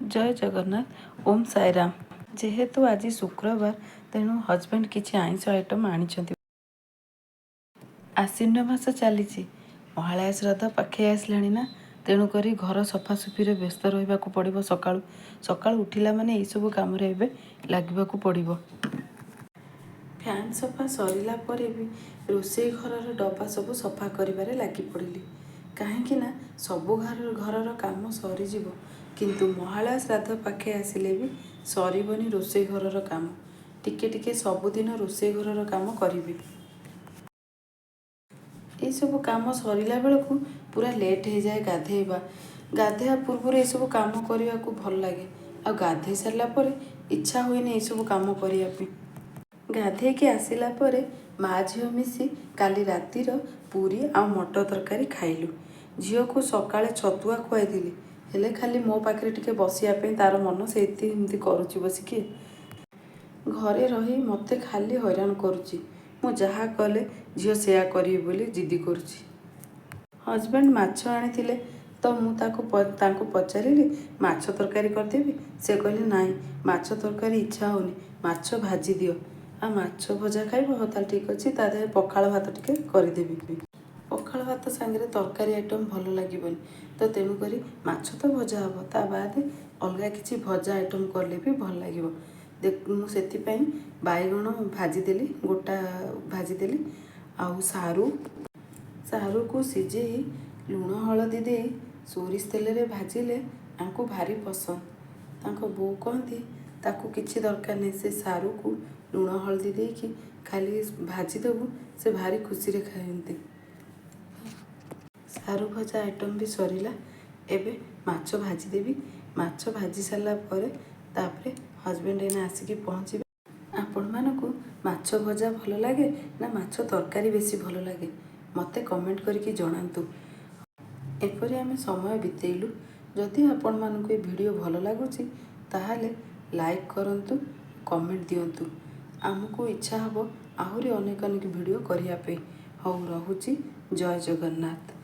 जय जगन्नाथ ओम साईराम। जेहेतु आज शुक्रवार तेणु हजबैंड किसी आइंष आइटम आनिछंती। आश्विन मास चली महालया श्राद्ध पाखे आसलाणी ना तेणुक घर सफासुफी व्यस्त रहा पड़ो। सकाळू सकाळू उठिला माने यही सब कम लगे पड़ो। फैन सफा सरला भी रोषे घर डब्बा सब सफा कर लगी पड़िली कहीं सबु घर काम सरीज किंतु महालया श्राद्ध पाखे आसिले भी सरबनी रोषे घर काम टिके टिके सबुदिन रोषे घर काम करी। ये सब काम सरला बेलू पूरा लेट हो जाए गाधेवा गाधेवा पूर्व ये सब काम करने को भल लगे आ गाधे सारापर इच्छा हुए ये सब काम करने। गाधे के आसला माँ झील मिसी काली रातिर पूरी आ मटर तरकारी खाइलु। झील को सकाळे छतुआ खुआई हेले खाली मो पाखे टिके बसियापी तार मन से एमती करुच्ची बसिकी घरे रही मते खाली हैरान करुच्ची। मु जहाँ कले झील सेया करी बोली जिद्दी करुच्ची। हजबैंड माछ आनी तो मुझे पचारि माछ तरकारी करदेवी। से कहले नाई माछ तरकारी इच्छा होनी माछ भाजी दियो आ माछ भजा खाइब हाँ ताल ठीक अच्छे तादे पखाल भात टिके करदेवी। पखाल भात सांगे तरकारी आइटम भल लगे तो तेणुक माछ तो भजा हम ता बाद अलग किसी भजा आइटम कले भी भल लगे। मुझे बैगण भाजीदेली गोटा भाजीदेली आउ सारू को सीझे लुण हलदी दे सोरिष तेल रे भाजिले आंको भारी पसंद। तांको बो कहती ताकू किसी दरकार नहीं से सारू को लुण हलदी देकी खाली भाजीदेबू से भारी खुशी रे खाते। सारू भजा आइटम भी सरला एबे माछ भाजीदेवी। माछ भाजी सारा तापर हजबैंड एने आसिकी पहुँचे। आपण मानकु माछ भजा भल लगे ना माछ तरकारी बेसी भल लगे मते कमेंट करके जणातु। एपरी आमे समय बितेलु। जदि आपण मानकु ए वीडियो भल लगुची ताहाले लाइक करंतु कमेंट दियंतु। आमको इच्छा हबो आहुरी अनेक वीडियो करिया पे। हौ रहुची जय जगन्नाथ।